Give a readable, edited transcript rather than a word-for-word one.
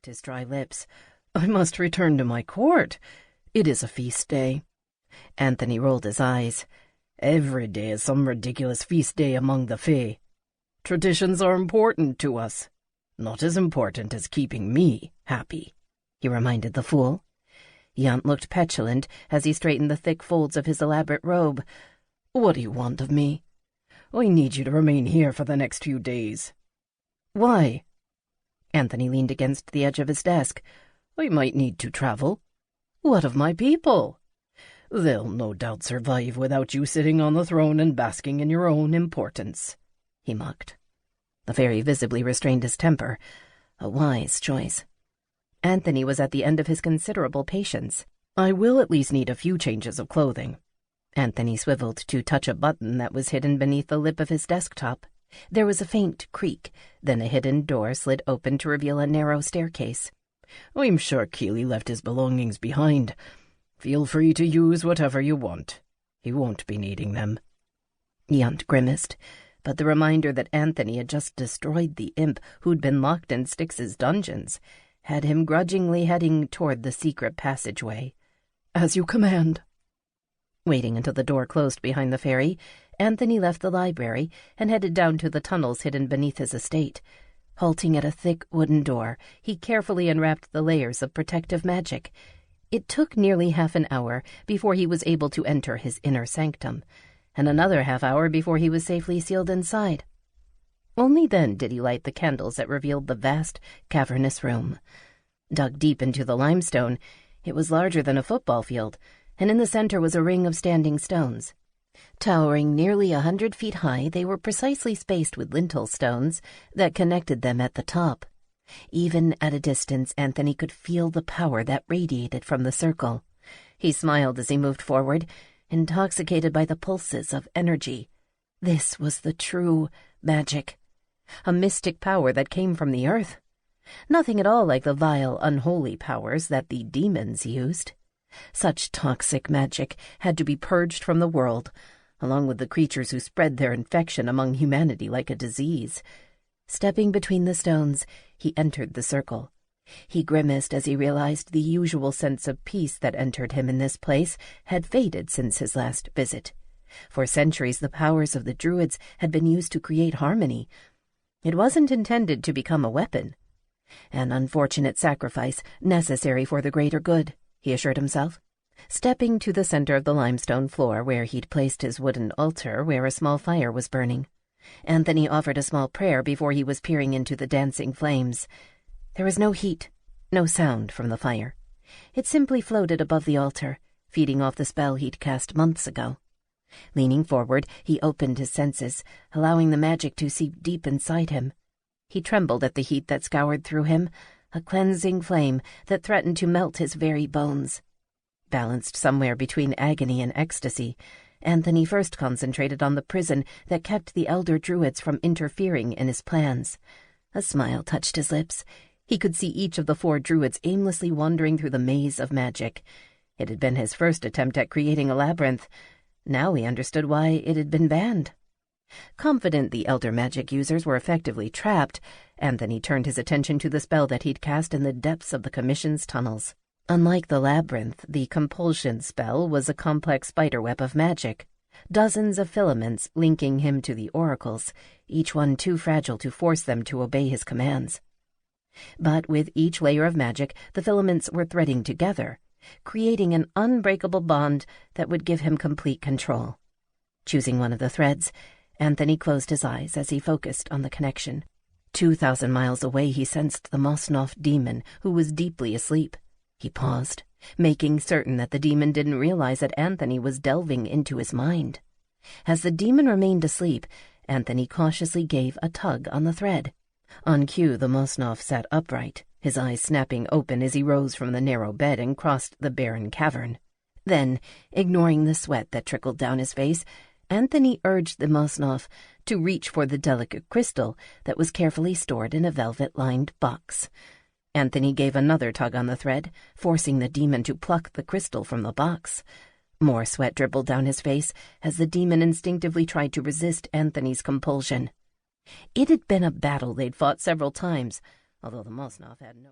licked his dry lips. "I must return to my court. It is a feast day." Anthony rolled his eyes. "Every day is some ridiculous feast day among the Fae. Traditions are important to us. Not as important as keeping me happy," he reminded the fool. Yount looked petulant as he straightened the thick folds of his elaborate robe. "What do you want of me?" "I need you to remain here for the next few days." "Why?" Anthony leaned against the edge of his desk. "I might need to travel." "What of my people?" "They'll no doubt survive without you sitting on the throne and basking in your own importance," he mocked. The fairy visibly restrained his temper. A wise choice. Anthony was at the end of his considerable patience. "I will at least need a few changes of clothing." Anthony swiveled to touch a button that was hidden beneath the lip of his desktop. There was a faint creak, then a hidden door slid open to reveal a narrow staircase. "I'm sure Keeley left his belongings behind. Feel free to use whatever you want. He won't be needing them." Yount grimaced, but the reminder that Anthony had just destroyed the imp who'd been locked in Styx's dungeons had him grudgingly heading toward the secret passageway. "As you command." Waiting until the door closed behind the fairy, Anthony left the library and headed down to the tunnels hidden beneath his estate. Halting at a thick wooden door, he carefully unwrapped the layers of protective magic. It took nearly half an hour before he was able to enter his inner sanctum, and another half-hour before he was safely sealed inside. Only then did he light the candles that revealed the vast, cavernous room. Dug deep into the limestone, it was larger than a football field, and in the center was a ring of standing stones. Towering nearly 100 feet high, they were precisely spaced with lintel stones that connected them at the top. Even at a distance, Anthony could feel the power that radiated from the circle. He smiled as he moved forward, intoxicated by the pulses of energy. This was the true magic. A mystic power that came from the earth. Nothing at all like the vile, unholy powers that the demons used. Such toxic magic had to be purged from the world, along with the creatures who spread their infection among humanity like a disease. Stepping between the stones, he entered the circle. He grimaced as he realized the usual sense of peace that entered him in this place had faded since his last visit. For centuries, the powers of the druids had been used to create harmony. It wasn't intended to become a weapon. An unfortunate sacrifice, necessary for the greater good, he assured himself. Stepping to the center of the limestone floor where he'd placed his wooden altar where a small fire was burning, Anthony offered a small prayer before he was peering into the dancing flames. There was no heat, no sound from the fire. It simply floated above the altar, feeding off the spell he'd cast months ago. Leaning forward, he opened his senses, allowing the magic to seep deep inside him. He trembled at the heat that scoured through him, a cleansing flame that threatened to melt his very bones. Balanced somewhere between agony and ecstasy, Anthony first concentrated on the prison that kept the elder druids from interfering in his plans. A smile touched his lips. He could see each of the 4 druids aimlessly wandering through the maze of magic. It had been his first attempt at creating a labyrinth. Now he understood why it had been banned. Confident the elder magic users were effectively trapped, Anthony turned his attention to the spell that he'd cast in the depths of the Commission's tunnels. Unlike the labyrinth, the compulsion spell was a complex spiderweb of magic. Dozens of filaments linking him to the oracles, each one too fragile to force them to obey his commands. But with each layer of magic, the filaments were threading together, creating an unbreakable bond that would give him complete control. Choosing one of the threads, Anthony closed his eyes as he focused on the connection. 2,000 miles away he sensed the Mosnoff demon, who was deeply asleep. He paused, making certain that the demon didn't realize that Anthony was delving into his mind. As the demon remained asleep, Anthony cautiously gave a tug on the thread. On cue, the Mosnoff sat upright, his eyes snapping open as he rose from the narrow bed and crossed the barren cavern. Then, ignoring the sweat that trickled down his face, Anthony urged the Mosnoff to reach for the delicate crystal that was carefully stored in a velvet-lined box. Anthony gave another tug on the thread, forcing the demon to pluck the crystal from the box. More sweat dribbled down his face as the demon instinctively tried to resist Anthony's compulsion. It had been a battle they'd fought several times, although the Mosnoff had no...